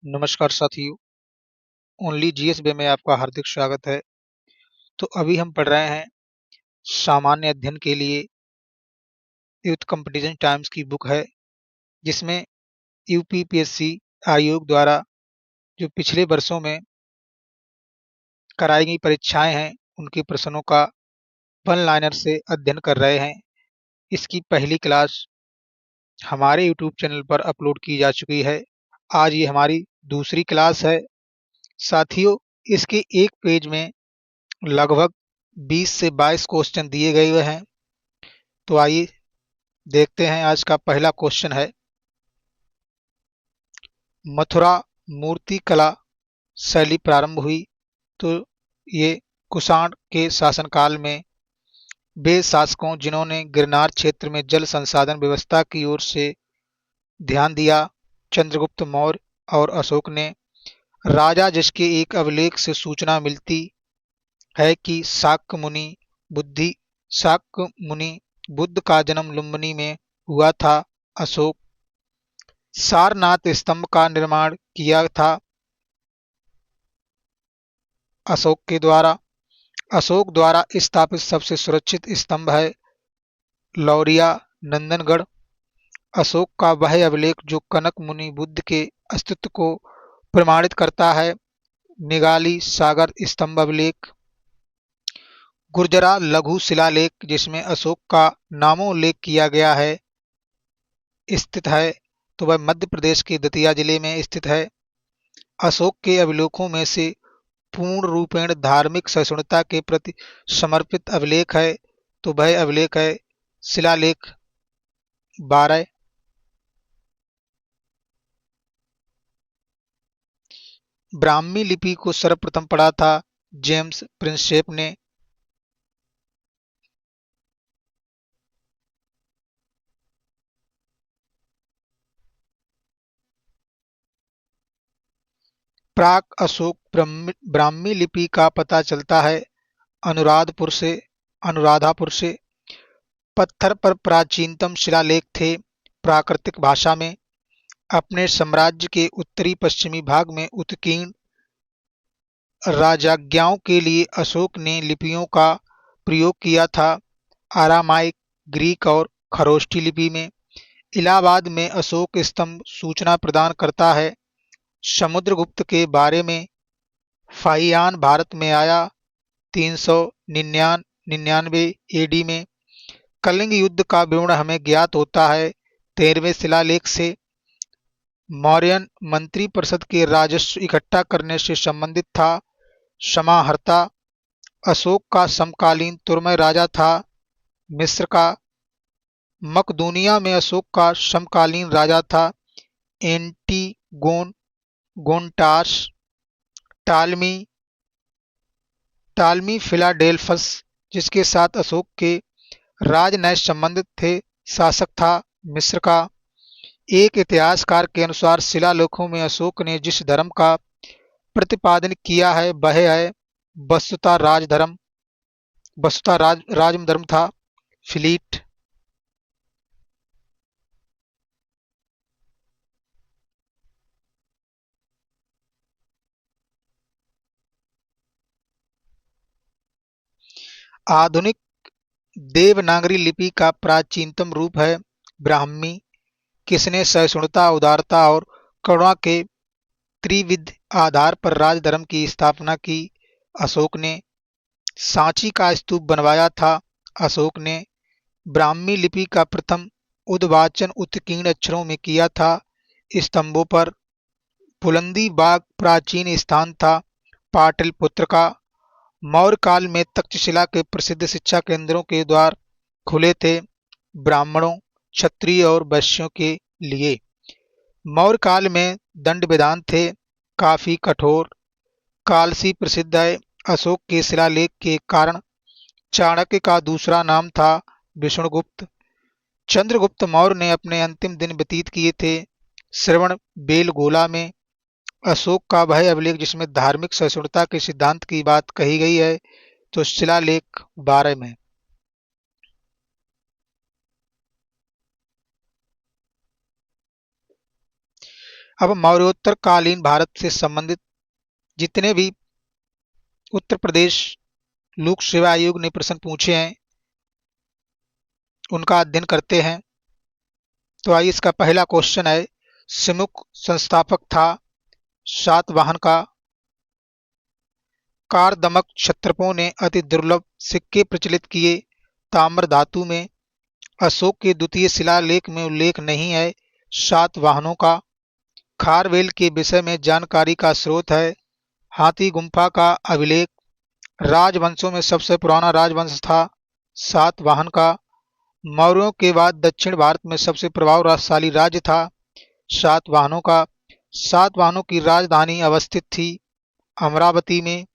नमस्कार साथियों, only GSB में आपका हार्दिक स्वागत है। तो अभी हम पढ़ रहे हैं सामान्य अध्ययन के लिए यूथ कंपटीशन टाइम्स की बुक है, जिसमें यूपीपीएससी आयोग द्वारा जो पिछले वर्षों में कराई गई परीक्षाएं हैं, उनके प्रश्नों का वन लाइनर से अध्ययन कर रहे हैं। इसकी पहली क्लास हमारे यूट्यूब चैनल पर अपलोड की जा चुकी है। आज ये हमारी दूसरी क्लास है। साथियों, इसके एक पेज में लगभग 20 से 22 क्वेश्चन दिए गए हुए हैं। तो आइए देखते हैं। आज का पहला क्वेश्चन है, मथुरा मूर्ति कला शैली प्रारंभ हुई। तो ये कुषाण के शासनकाल में वे शासकों जिन्होंने गिरनार क्षेत्र में जल संसाधन व्यवस्था की ओर से ध्यान दिया, चंद्रगुप्त मौर्य और अशोक ने। राजा जिसके एक अभिलेख से सूचना मिलती है कि शाक्य मुनि बुद्ध का जन्म लुम्बिनी में हुआ था। अशोक सारनाथ स्तंभ का निर्माण किया था अशोक के द्वारा। अशोक द्वारा स्थापित सबसे सुरक्षित स्तंभ है लौरिया नंदनगढ़। अशोक का वह अभिलेख जो कनक मुनि बुद्ध के अस्तित्व को प्रमाणित करता है, निगाली सागर स्तंभ अभिलेख। गुर्जरा लघु शिलालेख जिसमें अशोक का नामोल्लेख किया गया है, स्थित है। तो वह मध्य प्रदेश के दतिया जिले में स्थित है। अशोक के अभिलेखों में से पूर्ण रूपेण धार्मिक सहिष्णुता के प्रति समर्पित अभिलेख है। तो वह अभिलेख है शिलालेख 12। ब्राह्मी लिपि को सर्वप्रथम पढ़ा था जेम्स प्रिंसेप ने। प्राक अशोक ब्राह्मी लिपि का पता चलता है अनुराधापुर से। पत्थर पर प्राचीनतम शिलालेख थे प्राकृतिक भाषा में। अपने साम्राज्य के उत्तरी पश्चिमी भाग में उत्कीर्ण राजज्ञाओं के लिए अशोक ने लिपियों का प्रयोग किया था, आरामाइक, ग्रीक और खरोष्ठी लिपि में। इलाहाबाद में अशोक स्तंभ सूचना प्रदान करता है समुद्रगुप्त के बारे में। फाहियान भारत में आया 399 एडी में। कलिंग युद्ध का विवरण हमें ज्ञात होता है 13वें शिलालेख से। मौर्यन मंत्री परिषद के राजस्व इकट्ठा करने से संबंधित था समाहर्ता। अशोक का समकालीन तुर्मय राजा था मिस्र का। मकदूनिया में अशोक का समकालीन राजा था एंटीगोन गोनटास। टालमी टालमी फिलाडेल्फस जिसके साथ अशोक के राजनैतिक संबंधित थे, शासक था मिस्र का। एक इतिहासकार के अनुसार शिलालेखों में अशोक ने जिस धर्म का प्रतिपादन किया है वह है वस्तुता राजधर्म राजधर्म था फिलीट। आधुनिक देवनागरी लिपि का प्राचीनतम रूप है ब्राह्मी। किसने सहिष्णुता, उदारता और करुणा के त्रिविध आधार पर राजधर्म की स्थापना की? अशोक ने। सांची का स्तूप बनवाया था अशोक ने। ब्राह्मी लिपि का प्रथम उद्वाचन उत्कीर्ण अक्षरों में किया था स्तंभों पर। बुलंदी बाग प्राचीन स्थान था पाटलिपुत्र का। मौर्य काल में तक्षशिला के प्रसिद्ध शिक्षा केंद्रों के द्वार खुले थे ब्राह्मणों, क्षत्रिय और वैश्यों के लिए। मौर्य काल में दंड विधान थे काफी कठोर। कालसी प्रसिद्ध है अशोक के शिलालेख के कारण। चाणक्य का दूसरा नाम था विष्णुगुप्त। चंद्रगुप्त मौर्य ने अपने अंतिम दिन व्यतीत किए थे श्रवण बेलगोला में। अशोक का वह अभिलेख जिसमें धार्मिक सहिष्णुता के सिद्धांत की बात कही गई है, तो शिलालेख 12 में। अब मौर्योत्तर कालीन भारत से संबंधित जितने भी उत्तर प्रदेश लोक सेवा आयोग ने प्रश्न पूछे हैं उनका अध्ययन करते हैं। तो आइए इसका पहला क्वेश्चन है, सिमुक संस्थापक था सातवाहन का। कारदमक क्षत्रपों ने अति दुर्लभ सिक्के प्रचलित किए। ताम्र धातु में अशोक के द्वितीय शिलालेख में उल्लेख नहीं है सातवाहनों का। खारवेल के विषय में जानकारी का स्रोत है हाथी गुम्फा का अभिलेख। राजवंशों में सबसे पुराना राजवंश था सातवाहन का। मौर्यों के बाद दक्षिण भारत में सबसे प्रभावशाली राज्य था सातवाहनों का। सातवाहनों की राजधानी अवस्थित थी अमरावती में।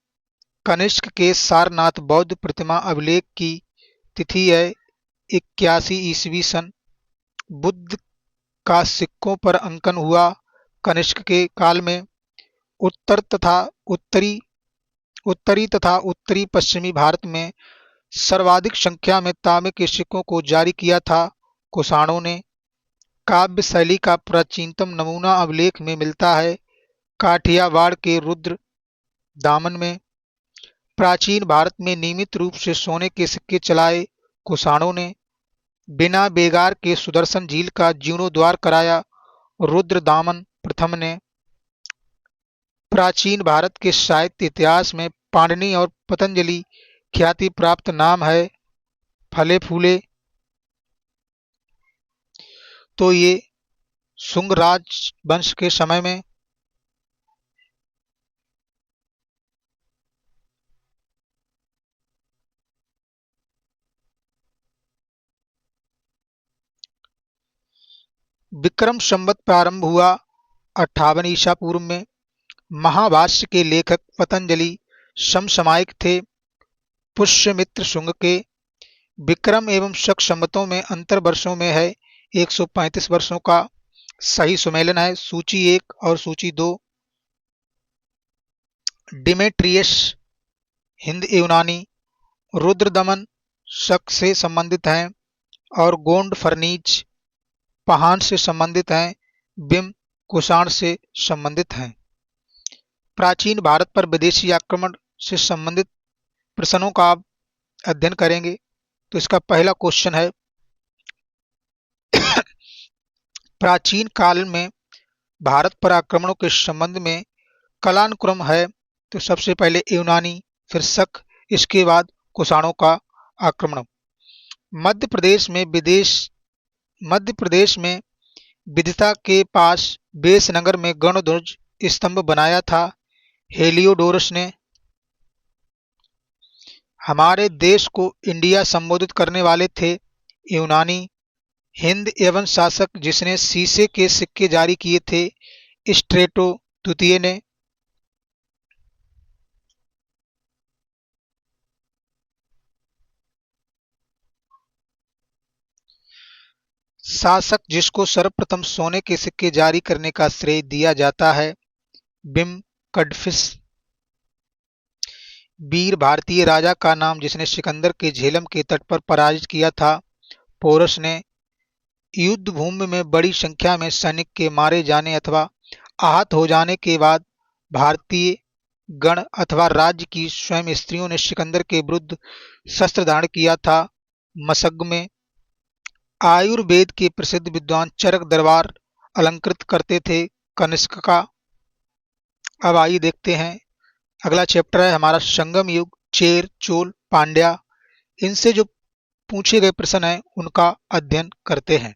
कनिष्क के सारनाथ बौद्ध प्रतिमा अभिलेख की तिथि है 81 ईस्वी सन। बुद्ध का सिक्कों पर अंकन हुआ कनिष्क के काल में। उत्तर तथा उत्तरी उत्तरी तथा उत्तरी पश्चिमी भारत में सर्वाधिक संख्या में तांबे के सिक्कों को जारी किया था कुषाणों ने। काव्य शैली का प्राचीनतम नमूना अभिलेख में मिलता है काठियावाड़ के रुद्र दामन में। प्राचीन भारत में नियमित रूप से सोने के सिक्के चलाए कुषाणों ने। बिना बेगार के सुदर्शन झील का जीर्णोद्धार कराया रुद्र दामन प्रथम ने। प्राचीन भारत के साहित्य इतिहास में पाणिनि और पतंजलि ख्याति प्राप्त नाम है फले फूले। तो ये शुंग राजवंश के समय में विक्रम संवत प्रारंभ हुआ 58 ईसा पूर्व में। महाभाष्य के लेखक पतंजलि समसामयिक थे पुष्यमित्र शुंग के। विक्रम एवं शक संवतों में अंतर वर्षों में है 135 वर्षों का। सही सुमेलन है सूची 1 और सूची 2। डिमेट्रियस हिंद यूनानी रुद्र दमन शक से संबंधित हैं और गोंड फर्नीज पहान से संबंधित हैं। बिम कुषाण से संबंधित हैं। प्राचीन भारत पर विदेशी आक्रमण से संबंधित प्रश्नों का आप अध्ययन करेंगे। तो इसका पहला क्वेश्चन है प्राचीन काल में भारत पर आक्रमणों के संबंध में कालानुक्रम है। तो सबसे पहले यूनानी फिर शक इसके बाद कुषाणों का आक्रमण। मध्य प्रदेश में विदिता के पास बेसनगर में गणध्वज स्तंभ बनाया था हेलियोडोरस ने। हमारे देश को इंडिया संबोधित करने वाले थे यूनानी। हिंद एवं शासक जिसने शीशे के सिक्के जारी किए थे स्ट्रेटो द्वितीय ने। शासक जिसको सर्वप्रथम सोने के सिक्के जारी करने का श्रेय दिया जाता है बिम कडफिस। वीर भारतीय राजा का नाम जिसने सिकंदर के झेलम के तट पर पराजित किया था पोरस ने। युद्ध भूमि में बड़ी संख्या में सैनिक के मारे जाने अथवा आहत हो जाने के बाद भारतीय गण अथवा राज्य की स्वयं स्त्रियों ने सिकंदर के विरुद्ध शस्त्र धारण किया था मशग में। आयुर्वेद के प्रसिद्ध विद्वान चरक दरबार अलंकृत करते थे कनिष्क का। अब आइए देखते हैं अगला चैप्टर है हमारा संगम युग चेर चोल पांड्या। इनसे जो पूछे गए प्रश्न हैं उनका अध्ययन करते हैं।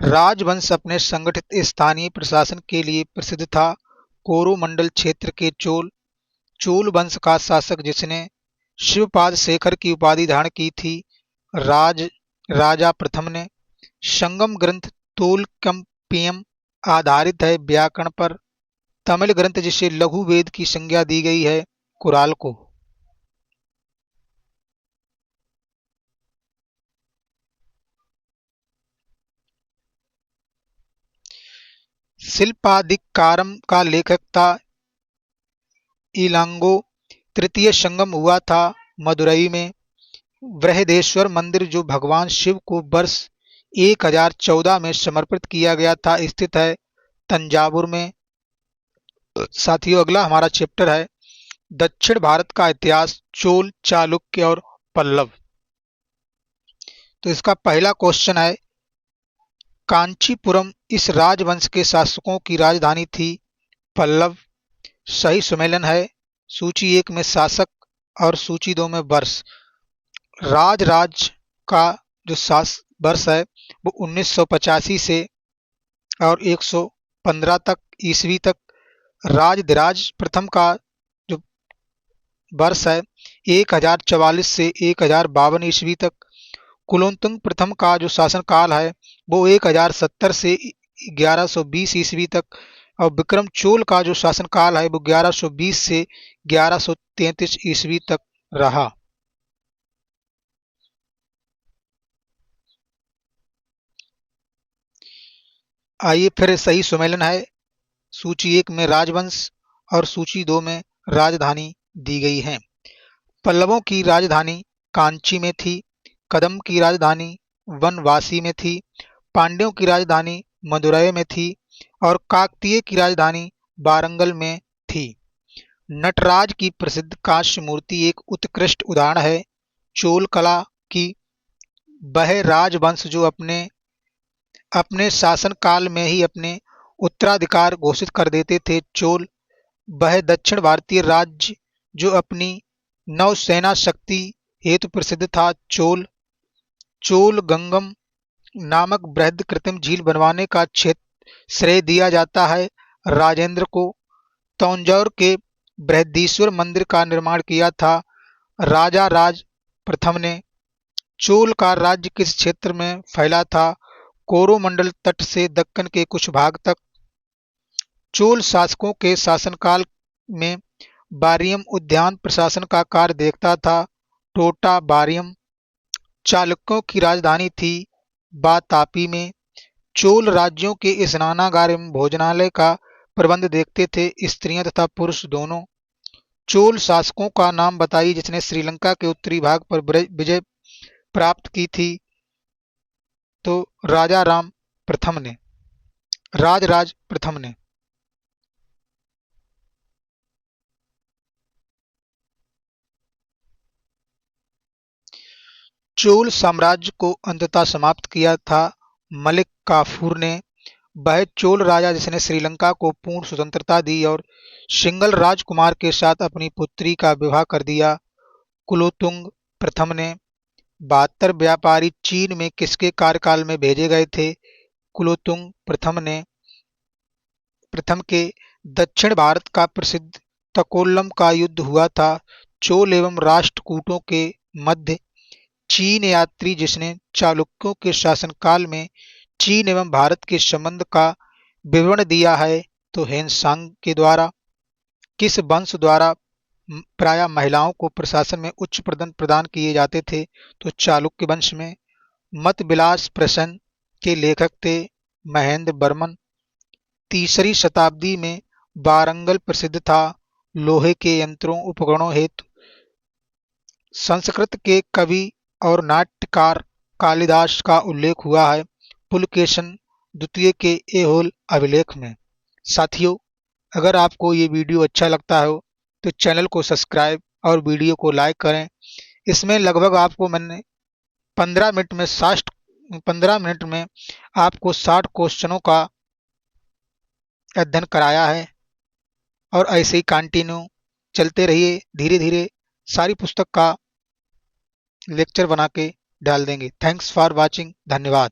राजवंश अपने संगठित स्थानीय प्रशासन के लिए प्रसिद्ध था कोरोमंडल क्षेत्र के चोल वंश का शासक जिसने शिवपाद शेखर की उपाधि धारण की थी राजा प्रथम ने। संगम ग्रंथ तोलकम्पियम आधारित है व्याकरण पर। तमिल ग्रंथ जिसे लघु वेद की संज्ञा दी गई है कुराल को। शिल्पाधिकारम का लेखक था इलांगो। तृतीय संगम हुआ था मदुरई में। बृहदेश्वर मंदिर जो भगवान शिव को वर्ष 1014 में समर्पित किया गया था, स्थित है तंजावुर में। साथियों, अगला हमारा चैप्टर है दक्षिण भारत का इतिहास, चोल, चालुक्य और पल्लव। तो इसका पहला क्वेश्चन है, कांचीपुरम इस राजवंश के शासकों की राजधानी थी। पल्लव सही सुमेलन है। सूची 1 में शासक और सूची 2 में वर्ष। राज का जो वर्ष है वो 1985 से और 115 तक ईस्वी तक। राजधिराज प्रथम का जो वर्ष है 1044 से 1052 ईस्वी तक। कुलोत्तुंग प्रथम का जो शासन काल है वो 1070 से 1120 ईस्वी तक। और विक्रम चोल का जो शासन काल है वो 1120 से 1133 ईस्वी तक रहा। आइए फिर सही सुमेलन है। सूची 1 में राजवंश और सूची 2 में राजधानी दी गई है। पल्लवों की राजधानी कांची में थी। कदम की राजधानी वनवासी में थी। पांड्यों की राजधानी मदुरै में थी और काकतीय की राजधानी वारंगल में थी। नटराज की प्रसिद्ध कांस्य मूर्ति एक उत्कृष्ट उदाहरण है चोल कला की। वह राजवंश जो अपने अपने शासन काल में ही अपने उत्तराधिकार घोषित कर देते थे, चोल। वह दक्षिण भारतीय राज्य जो अपनी नौसेना शक्ति हेतु प्रसिद्ध था, चोल। चोल गंगम नामक बृहद कृत्रिम झील बनवाने का श्रेय दिया जाता है राजेंद्र को। तंजौर के बृहदीश्वर मंदिर का निर्माण किया था राजा राज प्रथम ने। चोल का राज्य किस क्षेत्र में फैला था? कोरोमंडल तट से दक्कन के कुछ भाग तक। चोल शासकों के शासनकाल में बारियम उद्यान प्रशासन का कार्य देखता था टोटा बारियम। चालुक्यों की राजधानी थी बातापी में। चोल राज्यों के स्नानागार एवं भोजनालय का प्रबंध देखते थे स्त्रियां तथा पुरुष दोनों। चोल शासकों का नाम बताइए जिसने श्रीलंका के उत्तरी भाग पर विजय प्राप्त की थी। तो राजा राम प्रथम ने, राज प्रथम ने। चोल साम्राज्य को अंततः समाप्त किया था मलिक काफूर ने। वह चोल राजा जिसने श्रीलंका को पूर्ण स्वतंत्रता दी और सिंगल राजकुमार के साथ अपनी पुत्री का विवाह कर दिया। कुलोत्तुंग प्रथम ने। 72 व्यापारी चीन में किसके कार्यकाल में भेजे गए थे? कुलोत्तुंग प्रथम ने। प्रथम के दक्षिण भारत का प्रसिद्ध तकोल्लम का युद्ध हुआ था चोल एवं राष्ट्रकूटों के मध्य। चीन यात्री जिसने चालुक्यों के शासनकाल में चीन एवं भारत के संबंध का विवरण दिया है तो हेनसांग के द्वारा। किस वंश द्वारा प्रायः महिलाओं को प्रशासन में उच्च पद प्रदान किए जाते थे? तो चालुक्य वंश में। मत विलास प्रश्न के लेखक थे महेंद्र वर्मन। तीसरी शताब्दी में वारंगल प्रसिद्ध था लोहे के यंत्रों उपकरणों हेतु। संस्कृत के कवि और नाट्यकार कालिदास का उल्लेख हुआ है पुलकेशन द्वितीय के ऐहोल अभिलेख में। साथियों, अगर आपको ये वीडियो अच्छा लगता हो तो चैनल को सब्सक्राइब और वीडियो को लाइक करें। इसमें लगभग आपको मैंने 15 मिनट में आपको 60 क्वेश्चनों का अध्ययन कराया है और ऐसे ही कंटिन्यू चलते रहिए। धीरे धीरे सारी पुस्तक का लेक्चर बना के डाल देंगे। Thanks for watching. धन्यवाद।